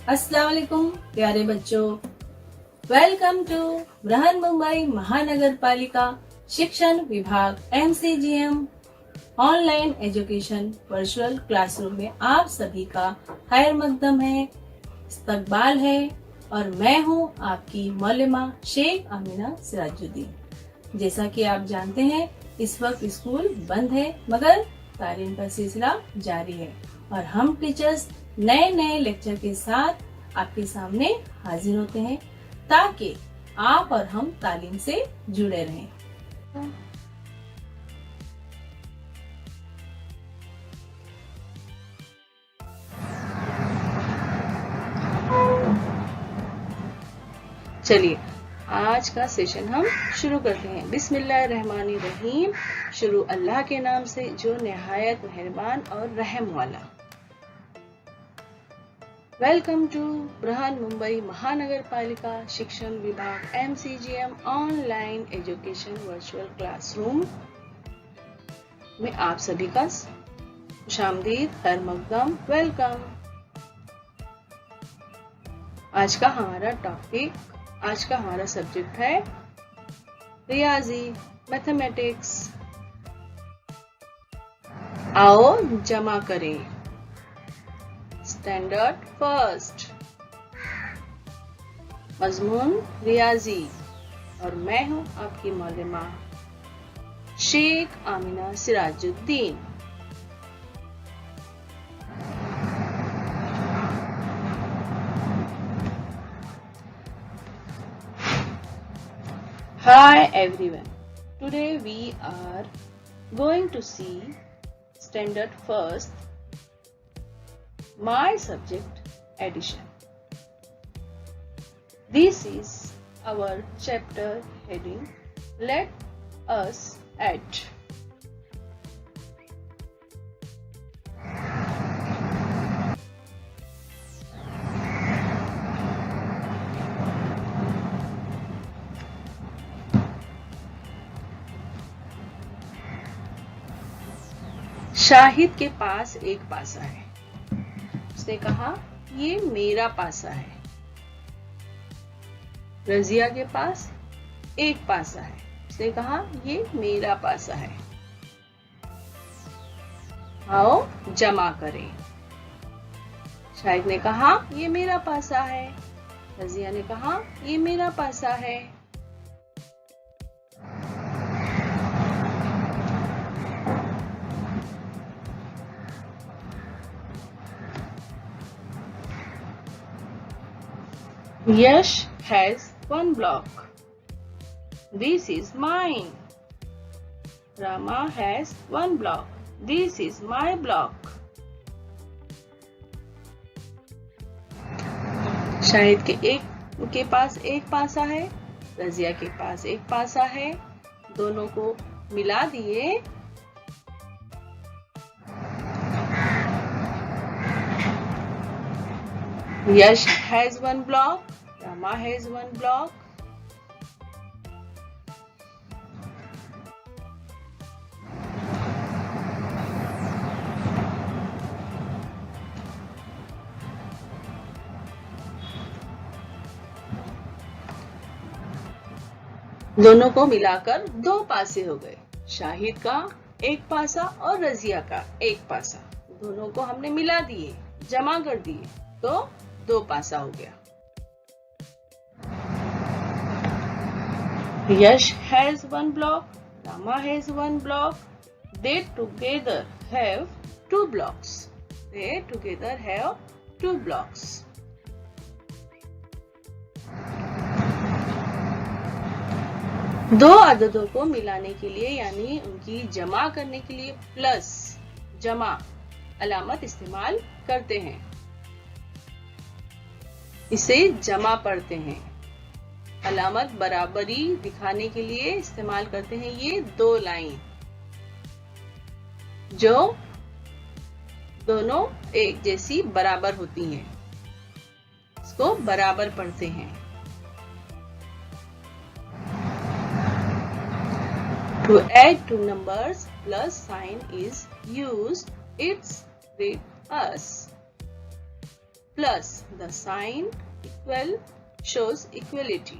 अस्सलाम वालेकुम प्यारे बच्चों, वेलकम टू बृहन मुंबई महानगर पालिका शिक्षण विभाग MCGM online education virtual classroom में आप सभी का खैर मकदम है, इस्तकबाल है और मैं हूं आपकी मौलमा शेख अमीना सिराजुद्दीन। जैसा कि आप जानते हैं इस वक्त स्कूल बंद है मगर तालीम का सिलसिला जारी है और हम टीचर्स नए नए लेक्चर के साथ आपके सामने हाजिर होते हैं ताकि आप और हम तालीम से जुड़े रहें। चलिए आज का सेशन हम शुरू करते हैं। बिस्मिल्लाहिर्रहमानिर्रहीम। शुरू अल्लाह के नाम से जो निहायत मेहरबान और रहम वाला। वेलकम टू बृहन मुंबई महानगर पालिका शिक्षण विभाग MCGM online education virtual classroom में आप सभी का खुशामदीद, खैर मकदम, वेलकम। आज का हमारा सब्जेक्ट है रियाजी, मैथमेटिक्स। आओ जमा करें। स्टैंडर्ड फर्स्ट, मजमून रियाजी और मैं हूं आपकी मौलमा Sheikh Amina Sirajuddin. Hi everyone, today we are going to see standard first, my subject addition. This is our chapter heading, let us add. Shahid के पास एक पासा है। उसने कहा ये मेरा पासा है। रजिया के पास एक पासा है। उसने कहा ये मेरा पासा है। आओ जमा करें। शाहिद ने कहा ये मेरा पासा है। रजिया ने कहा ये मेरा पासा है। Yash has one block. This is mine. Rama has one block. This is my block. Shahid के पास एक पासा है। रजिया के पास एक पासा है। दोनों को मिला दिए। Yash has one block. Rama has one block. दोनों को मिलाकर दो पासे हो गए। शाहिद का एक पासा और रजिया का एक पासा। दोनों को हमने मिला दिए, जमा कर दिए तो दो पासा हो गया। Yash has one block. Rama has one block. They together have two blocks. दो अददों को मिलाने के लिए यानी उनकी जमा करने के लिए प्लस जमा अलामत इस्तेमाल करते हैं। इसे जमा पढ़ते हैं। अलामत बराबरी दिखाने के लिए इस्तेमाल करते हैं ये दो लाइन जो दोनों एक जैसी बराबर होती हैं। इसको बराबर पढ़ते हैं। To add two numbers, plus sign is used. It's with us. plus the sign equal shows equality.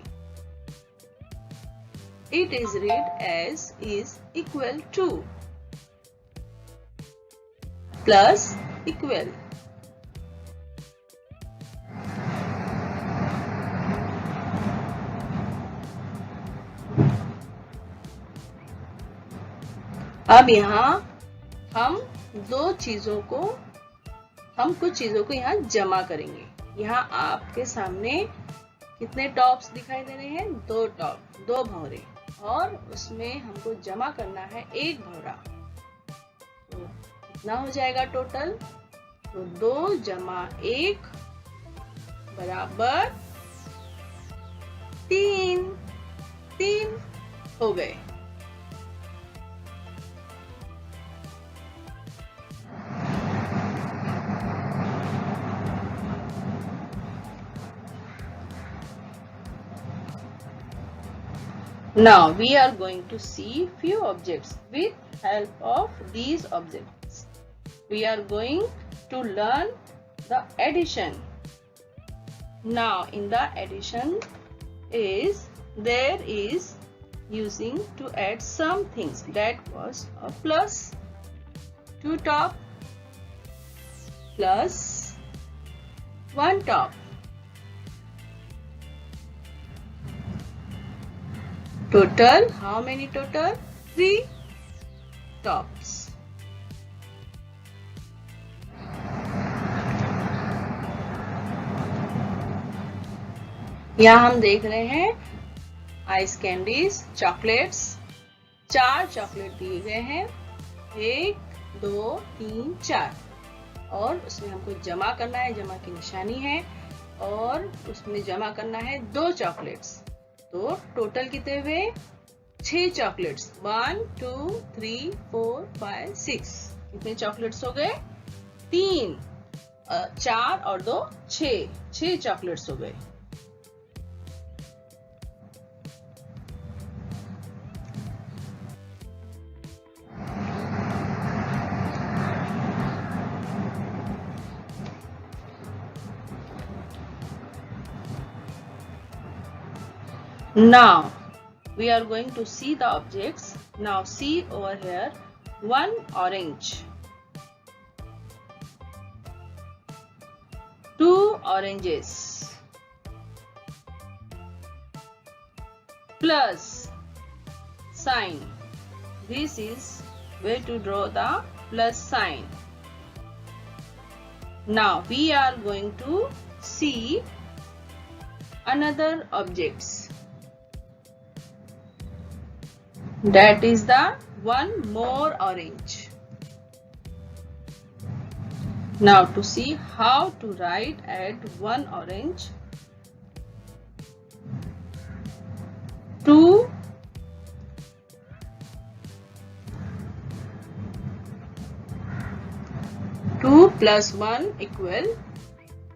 It is read as is equal to plus equal. अब यहाँ हम कुछ चीजों को यहाँ जमा करेंगे। यहाँ आपके सामने कितने टॉप्स दिखाई दे रहे हैं? 2 टॉप, 2 भौरे, और उसमें हमको जमा करना है 1 भौरा। तो कितना हो जाएगा टोटल? तो 2 जमा 1 बराबर 3 हो गए। Now we are going to see few objects. With help of these objects, we are going to learn the addition. Now in the addition there is using to add some things. That was a plus 2 top plus 1 top. Total, how many total? 3 tops. यहाँ हम देख रहे हैं ice candies, chocolates. 4 chocolate दिए गए हैं, 1 2 3 4, और उसमें हमको जमा करना है, जमा की निशानी है, और उसमें जमा करना है 2 चॉकलेट्स। तो टोटल कितने हुए? 6 चॉकलेट्स। 1 2 3 4 5 6। कितने चॉकलेट्स हो गए? 3, 4 और 2 6 चॉकलेट्स हो गए। Now we are going to see the objects. Now see over here, 1 orange, 2 oranges, plus sign. This is where to draw the plus sign. Now we are going to see another objects. That is the 1 more orange. Now to see how to write add 1 orange, 2 plus 1 equal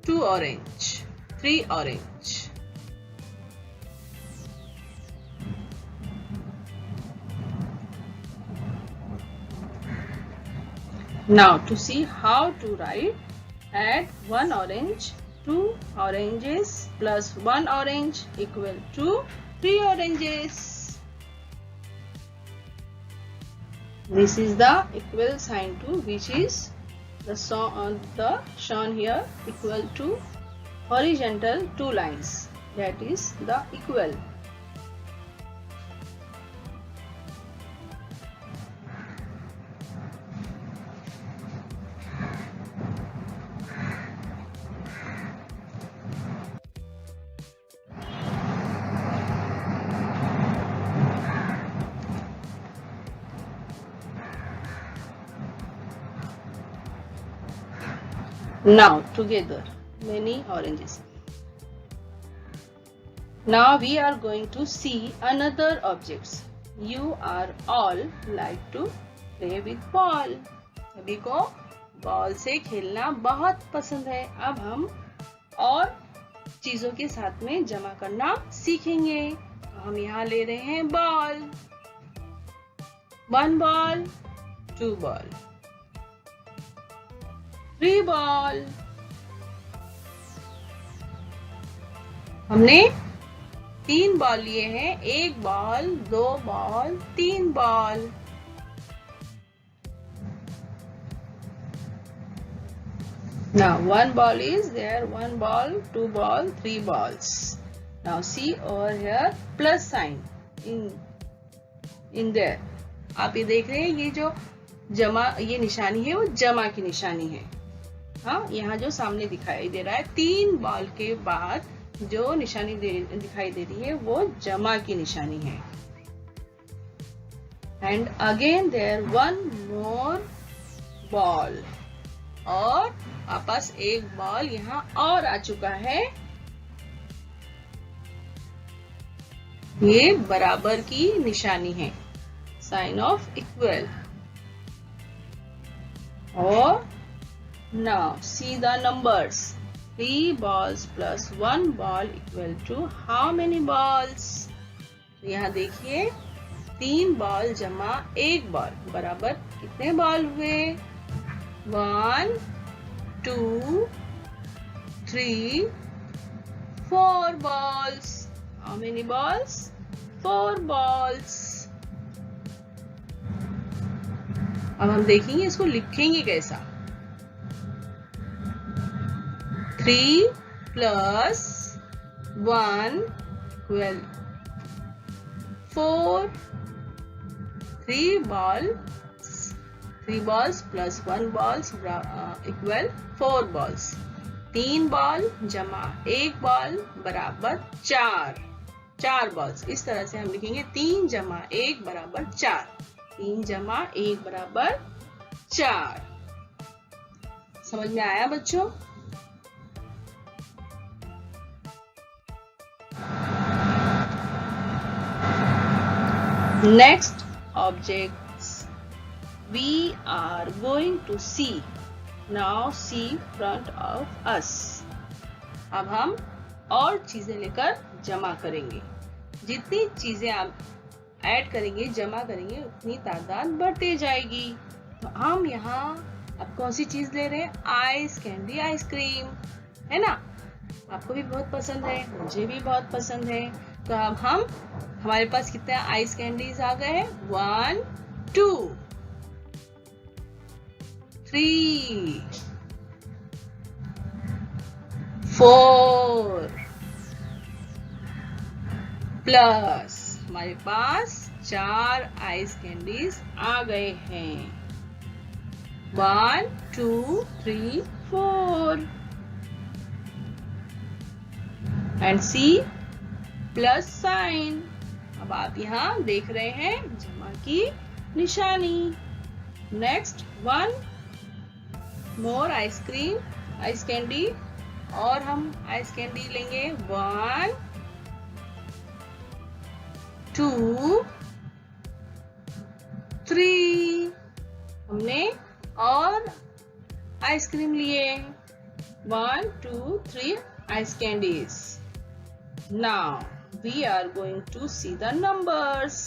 2 orange, 3 orange. Now to see how to write add 1 orange, 2 oranges plus 1 orange equal to 3 oranges. This is the equal sign to, which is the shown here equal to horizontal 2 lines. That is the equal. Now together many oranges. Now we are going to see another objects. You are all like to play with ball. सभी को ball से खेलना बहुत पसंद है। अब हम और चीजों के साथ में जमा करना सीखेंगे। तो हम यहाँ ले रहे हैं बॉल, 1 ball, 2 ball, 3 ball, हमने 3 बॉल लिए हैं, 1 ball, 2 ball, 3 ball. Now 1 ball is there, 1 ball, 2 ball, 3 balls. Now see over here plus sign in there. आप ये देख रहे हैं, ये जो जमा, ये निशानी है वो जमा की निशानी है। हाँ, यहाँ जो सामने दिखाई दे रहा है 3 बॉल के बाद जो निशानी दिखाई दे रही है वो जमा की निशानी है। And again there 1 more ball, और वापस 1 बॉल यहाँ और आ चुका है। ये बराबर की निशानी है, साइन ऑफ इक्वल। और now see the numbers, 3 balls plus 1 ball equal to how many balls? तो यहाँ देखिए 3 बॉल जमा 1 बॉल बराबर कितने बॉल हुए? 1 2 3 4 balls. How many balls? 4 balls. अब हम देखेंगे इसको लिखेंगे कैसा। 3 plus 1 equal 4. 3 balls plus 1 balls equal 4 balls. 3 ball जमा 1 बॉल बराबर 4 बॉल्स। इस तरह से हम लिखेंगे 3 जमा 1 बराबर 4। 3 जमा 1 बराबर 4। समझ में आया बच्चों? Next objects we are going to see. Now see front of us. अब हम और चीजें लेकर जमा करेंगे। जितनी चीजें आप ऐड करेंगे, जमा करेंगे, उतनी तादाद बढ़ती जाएगी। तो हम यहाँ अब कौन सी चीज ले रहे हैं? आइस कैंडी, आइसक्रीम, है ना? आपको भी बहुत पसंद है, मुझे भी बहुत पसंद है। तो अब हमारे पास कितने आइस कैंडीज आ गए हैं? 1 2 3 4 प्लस हमारे पास 4 आइस कैंडीज आ गए हैं। 1 2 3 4 एंड सी प्लस साइन। अब आप यहाँ देख रहे हैं जमा की निशानी। नेक्स्ट 1 मोर आइसक्रीम, आइस कैंडी, और हम आइस कैंडी लेंगे 1 2 3। हमने और आइसक्रीम लिए 1 2 3 ice candies. Now we are going to see the numbers.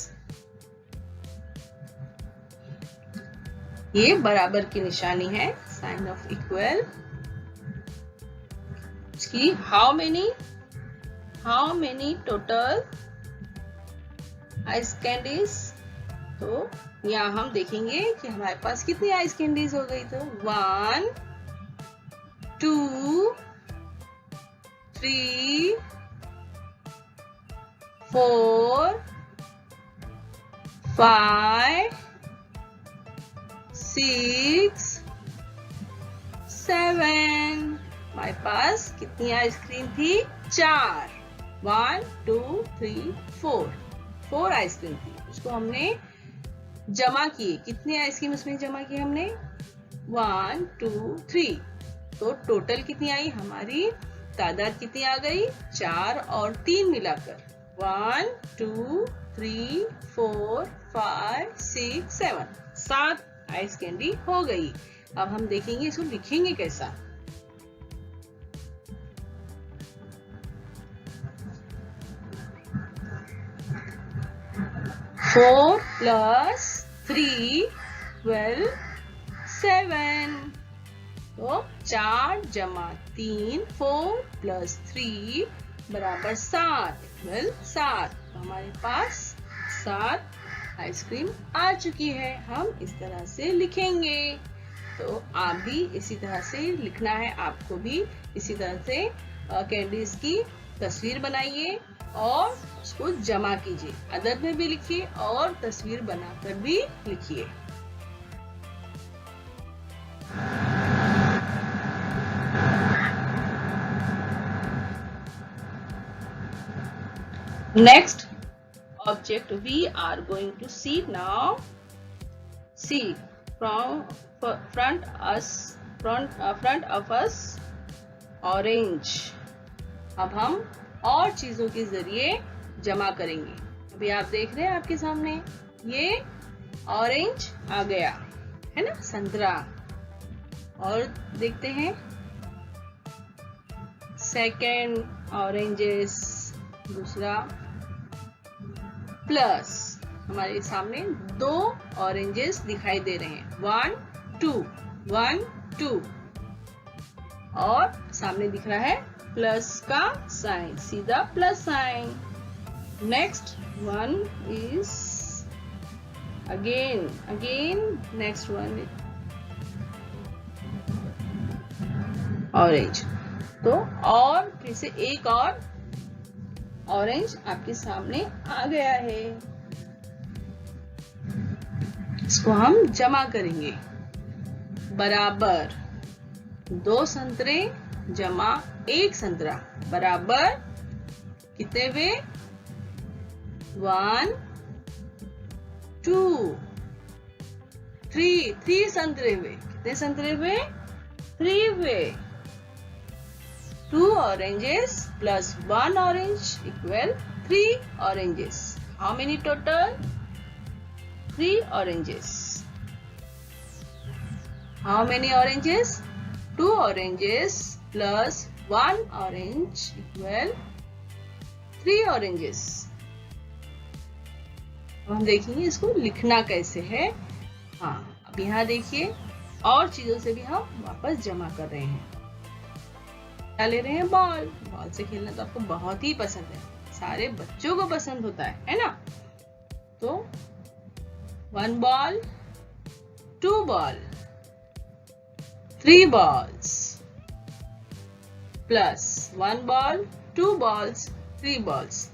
ये बराबर की निशानी है, साइन ऑफ इक्वल। इसकी how many total ice candies. तो यहाँ हम देखेंगे कि हमारे पास कितनी आइस कैंडीज हो गई। तो 1 2 3 4 5 6 7। हमारे पास कितनी आइसक्रीम थी? 4। 1 2 3 4 आइसक्रीम थी। उसको हमने जमा किए। कितनी आइसक्रीम उसमें जमा की हमने? 1 2 3। तो टोटल कितनी आई? हमारी तादाद कितनी आ गई? 4 और 3 मिलाकर 1 2 3 4 5 6 7। 7 आइस कैंडी हो गई। अब हम देखेंगे इसको लिखेंगे कैसा। 4 plus 3 12 7। तो 4 जमा 3 4 plus 3 बराबर 7 इक्वल 7। तो हमारे पास 7 आइसक्रीम आ चुकी है। हम इस तरह से लिखेंगे। तो आप भी इसी तरह से लिखना है। आपको भी इसी तरह से कैंडीज की तस्वीर बनाइए और उसको जमा कीजिए। अदद में भी लिखिए और तस्वीर बनाकर भी लिखिए। Next object we are going to see now. See from front of us orange. अब हम और चीजों के जरिए जमा करेंगे। अभी आप देख रहे हैं आपके सामने ये ऑरेंज आ गया है ना, संतरा। और देखते हैं सेकेंड ऑरेंजेस, दूसरा प्लस। हमारे सामने 2 ऑरेंजेस दिखाई दे रहे हैं, 1 2 1 2। और सामने दिख रहा है प्लस का साइन, सीधा plus sign. Next one is again next one orange. तो और फिर से एक और ऑरेंज आपके सामने आ गया है। इसको हम जमा करेंगे। बराबर 2 संतरे जमा 1 संतरा बराबर कितने हुए? 1 2 3 संतरे हुए। कितने संतरे हुए? 3 हुए। 2 oranges plus 1 orange equal 3 oranges. How many total? 3 oranges. How many oranges? 2 oranges plus 1 orange equal 3 oranges. अब हम देखेंगे इसको लिखना कैसे है। हाँ, अब यहाँ देखिए और चीजों से भी हम वापस जमा कर रहे हैं। ले रहे हैं बॉल से खेलना तो आपको बहुत ही पसंद है, सारे बच्चों को पसंद होता है ना। तो 1 ball 2 ball 3 balls plus 1 ball 2 balls 3 balls.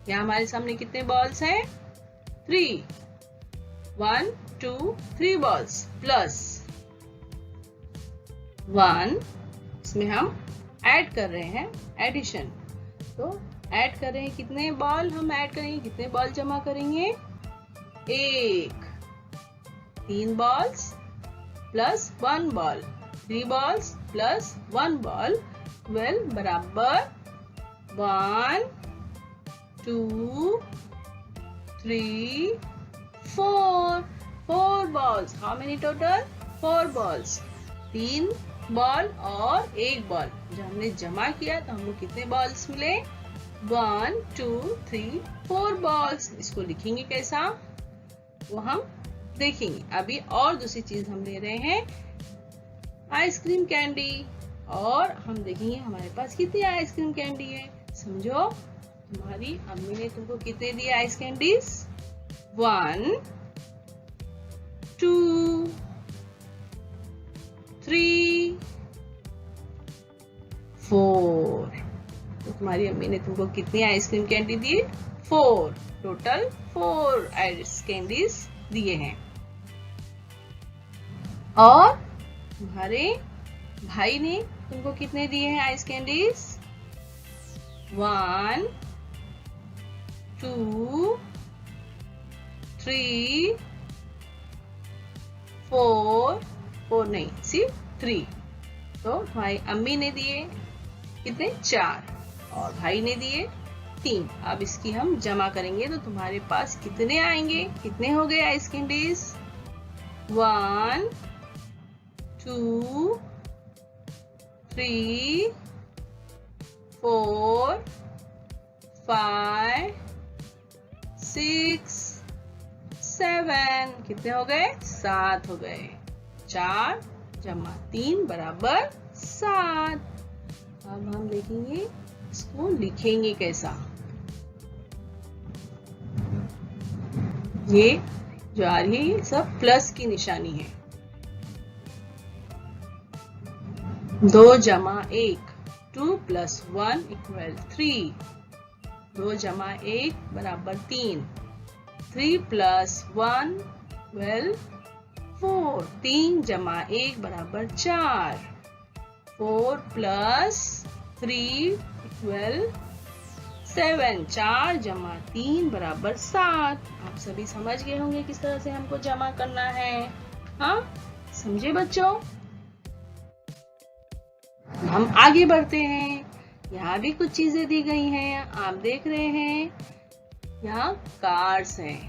यहाँ हमारे सामने कितने बॉल्स हैं? 3 1 2 3 बॉल्स प्लस 1। इसमें हम ऐड कर रहे हैं, एडिशन। तो ऐड कर रहे हैं कितने बॉल हम ऐड करेंगे, कितने बॉल जमा करेंगे? 1 3 balls plus 1 ball 3 balls plus 1 ball बराबर 1 2 3 4 balls. How many total? 4 balls. 3 ball और 1 बॉल जो हमने जमा किया तो हमको कितने बॉल्स मिले? 1 2 3 4 बॉल्स। इसको लिखेंगे कैसा वो हम देखेंगे। अभी और दूसरी चीज हम ले रहे हैं, आइसक्रीम कैंडी। और हम देखेंगे हमारे पास कितनी आइसक्रीम कैंडी है। समझो तुम्हारी अम्मी ने तुमको कितने दिए आइस कैंडीज? 1 2 3 4। तो तुम्हारी अम्मी ने तुमको कितनी आइसक्रीम कैंडी दी? 4। टोटल 4 आइस कैंडीज दिए हैं। और तुम्हारे भाई ने तुमको कितने दिए हैं आइस कैंडीज? 1 2 3 4 नहीं, सिर्फ 3। तो भाई अम्मी ने दिए कितने? 4 और भाई ने दिए 3। अब इसकी हम जमा करेंगे तो तुम्हारे पास कितने आएंगे? कितने हो गए आइस कैंडीज? 1 2 3 4 5 6 7। कितने हो गए? 7 हो गए। 4 जमा 3 बराबर 7। अब हम देखेंगे इसको लिखेंगे कैसा। ये जो आ रही है ये सब प्लस की निशानी है। 2 जमा 1 2 + 1 = 3। 2 जमा 1 बराबर 3। 3 + 1 = 4। 3 जमा 1 बराबर 4। 4 + 3 = 7। 4 जमा 3 बराबर 7। आप सभी समझ गए होंगे किस तरह से हमको जमा करना है। हाँ, समझे बच्चों? हम आगे बढ़ते हैं। यहाँ भी कुछ चीजें दी गई हैं, आप देख रहे हैं। यहाँ कार्स हैं।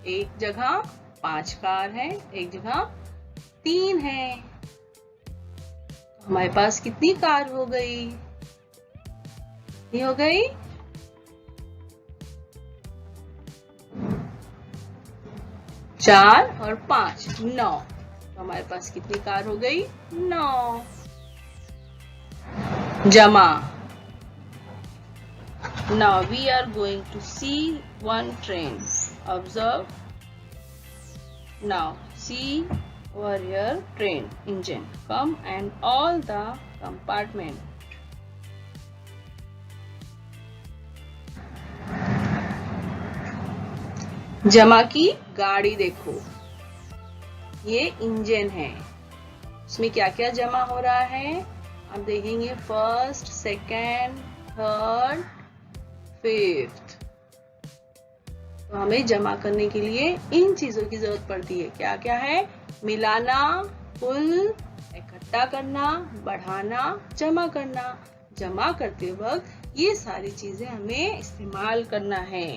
एक जगह 5 कार है, एक जगह 3 है। हमारे पास कितनी कार हो गई? कितनी हो गई? 4 और 5 9। तो हमारे पास कितनी कार हो गई? 9। जमा। Now we are going to see one train. Observe. Now see over here train engine. Come and all the compartment. जमा की गाड़ी देखो। ये इंजन है। इसमें क्या क्या जमा हो रहा है? आप देखेंगे फर्स्ट, सेकंड, थर्ड, फिफ्थ। तो हमें जमा करने के लिए इन चीजों की जरूरत पड़ती है। क्या क्या है? मिलाना, कुल, इकट्ठा करना, बढ़ाना, जमा करना। जमा करते वक्त ये सारी चीजें हमें इस्तेमाल करना है।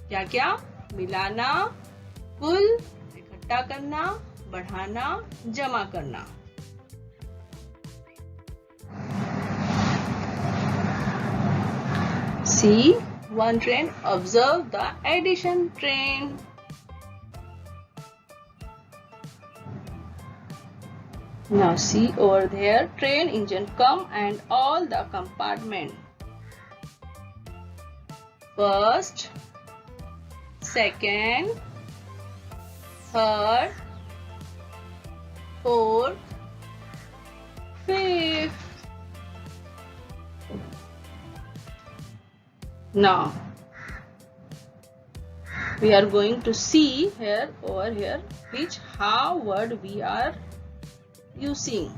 क्या क्या? मिलाना, कुल, इकट्ठा करना, बढ़ाना, जमा करना। See one train. Observe the addition train. Now see over there train engine come and all the compartment. First, second, third, fourth, fifth. Now we are going to see here over here which how word we are using.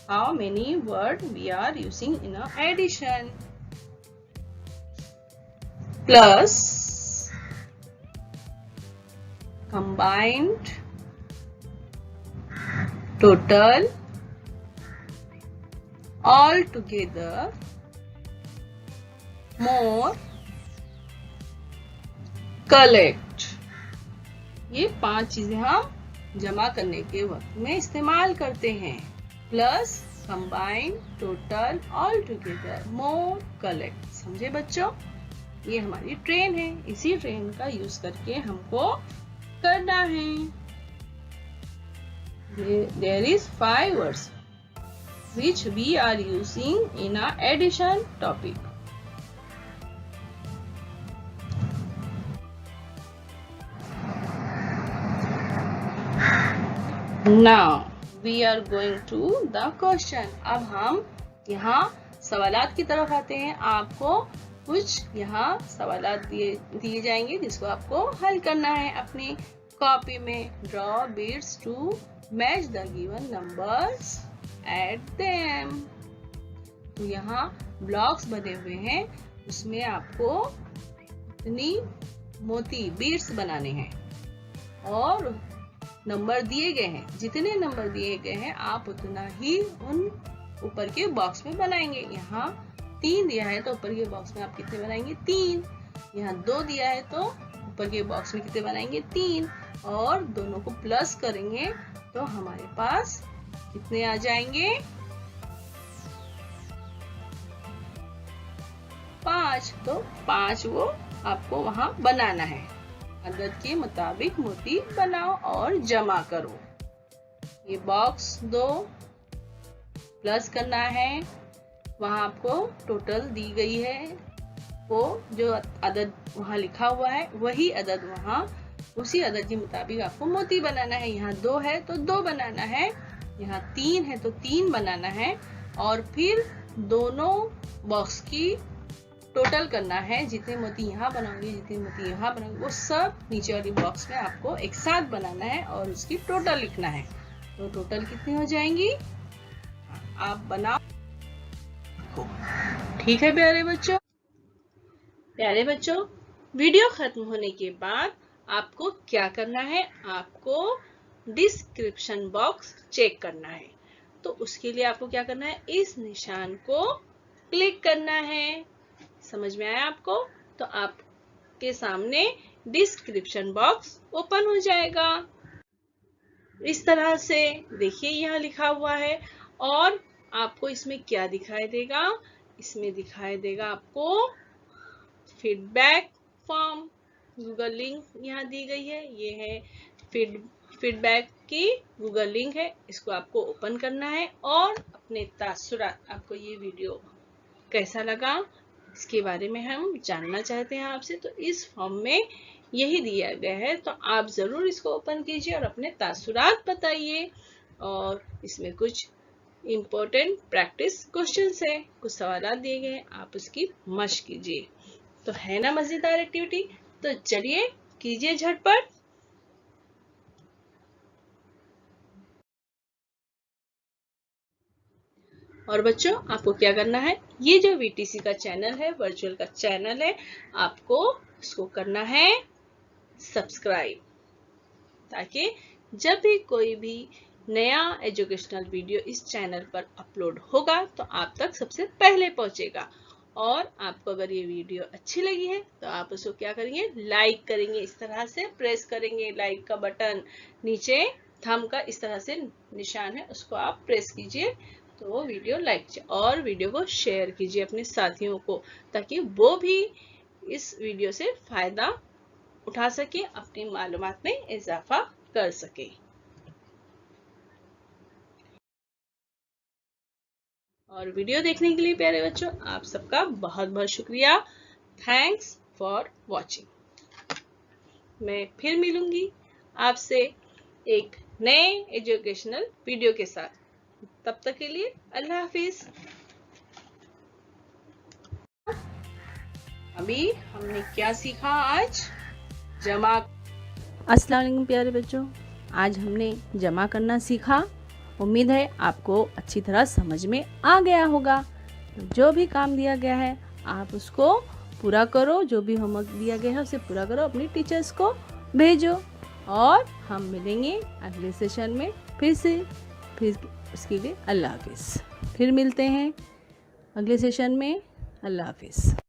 How many word we are using in a addition? Plus, combined, total, all together, more, collect. ये 5 चीजें हम जमा करने के वक्त में इस्तेमाल करते हैं। Plus, combine, total, all together, more, collect. समझे बच्चों? ये हमारी ट्रेन है। इसी ट्रेन का यूज करके हमको करना है। There is 5 words which we are using in our addition topic. Now we are going to the question. अब हम यहाँ सवालात की तरफ आते हैं। आपको कुछ यहाँ सवालात दिए जाएंगे जिसको आपको हल करना है अपनी कॉपी में। Draw beads to match the given numbers. Add them. तो यहाँ ब्लॉक्स बने हुए हैं, उसमें आपको इतनी मोती बीड्स बनाने हैं और नंबर दिए गए हैं। जितने नंबर दिए गए हैं आप उतना ही उन ऊपर के बॉक्स में बनाएंगे। यहाँ 3 दिया है तो ऊपर के बॉक्स में आप कितने बनाएंगे? 3। यहाँ 2 दिया है तो ऊपर के बॉक्स में कितने बनाएंगे? 3। और दोनों को प्लस करेंगे तो हमारे पास कितने आ जाएंगे? 5। तो 5 वो आपको वहां बनाना है। अदद के मुताबिक मोती बनाओ और जमा करो। ये बॉक्स 2 प्लस करना है, वहाँ आपको टोटल दी गई है, वो जो अदद वहाँ लिखा हुआ है वही अदद वहाँ उसी अदद के मुताबिक आपको मोती बनाना है। यहाँ 2 है तो 2 बनाना है, यहाँ 3 है तो 3 बनाना है, और फिर दोनों बॉक्स की टोटल करना है। जितने मोती यहाँ बनाओगे, जितने मोती यहाँ बनाओगे, वो सब नीचे वाली बॉक्स में आपको एक साथ बनाना है और उसकी टोटल लिखना है। तो टोटल कितनी हो जाएंगी आप बनाओ। ठीक है प्यारे बच्चों। प्यारे बच्चों, वीडियो खत्म होने के बाद आपको क्या करना है, आपको डिस्क्रिप्शन बॉक्स चेक करना है। तो उसके लिए आपको क्या करना है, इस निशान को क्लिक करना है। समझ में आया आपको? तो आपके सामने डिस्क्रिप्शन बॉक्स ओपन हो जाएगा इस तरह से। देखिए यहाँ लिखा हुआ है, और आपको इसमें क्या दिखाई देगा, इसमें दिखाई देगा आपको फीडबैक फॉर्म। गूगल लिंक यहाँ दी गई है, ये है फीडबैक की गूगल लिंक है। इसको आपको ओपन करना है और अपने तासुरात, आपको ये वीडियो कैसा लगा इसके बारे में हम जानना चाहते हैं आपसे। तो इस फॉर्म में यही दिया गया है, तो आप जरूर इसको ओपन कीजिए और अपने तासुरात बताइए। और इसमें कुछ इम्पोर्टेंट प्रैक्टिस क्वेश्चंस है, कुछ सवाल दिए गए हैं, आप उसकी मशक कीजिए। तो है ना मजेदार एक्टिविटी? तो चलिए कीजिए झटपट। और बच्चों, आपको क्या करना है, ये जो VTC का चैनल है, वर्चुअल का चैनल है, आपको इसको करना है सब्सक्राइब, ताकि जब भी कोई भी नया एजुकेशनल वीडियो इस चैनल पर अपलोड होगा तो आप तक सबसे पहले पहुंचेगा। और आपको अगर ये वीडियो अच्छी लगी है तो आप उसको क्या करेंगे, लाइक करेंगे, इस तरह से प्रेस करेंगे लाइक का बटन। नीचे थंब का इस तरह से निशान है, उसको आप प्रेस कीजिए तो वो वीडियो लाइक कीजिए, और वीडियो को शेयर कीजिए अपने साथियों को, ताकि वो भी इस वीडियो से फायदा उठा सके, अपनी मालूमात में इजाफा कर सके। और वीडियो देखने के लिए प्यारे बच्चों आप सबका बहुत बहुत शुक्रिया। Thanks for watching. मैं फिर मिलूंगी आपसे एक नए एजुकेशनल वीडियो के साथ। तब तक के लिए अल्लाह हाफिज। अभी हमने क्या सीखा आज, जमा। अस्सलाम वालेकुम प्यारे बच्चों, आज हमने जमा करना सीखा। उम्मीद है आपको अच्छी तरह समझ में आ गया होगा। जो भी काम दिया गया है आप उसको पूरा करो, जो भी होमवर्क दिया गया है उसे पूरा करो, अपनी टीचर्स को भेजो। और हम मिलेंगे अगले सेशन में फिर उसके लिए अल्लाह हाफिज़। फिर मिलते हैं अगले सेशन में। अल्लाह हाफिज़।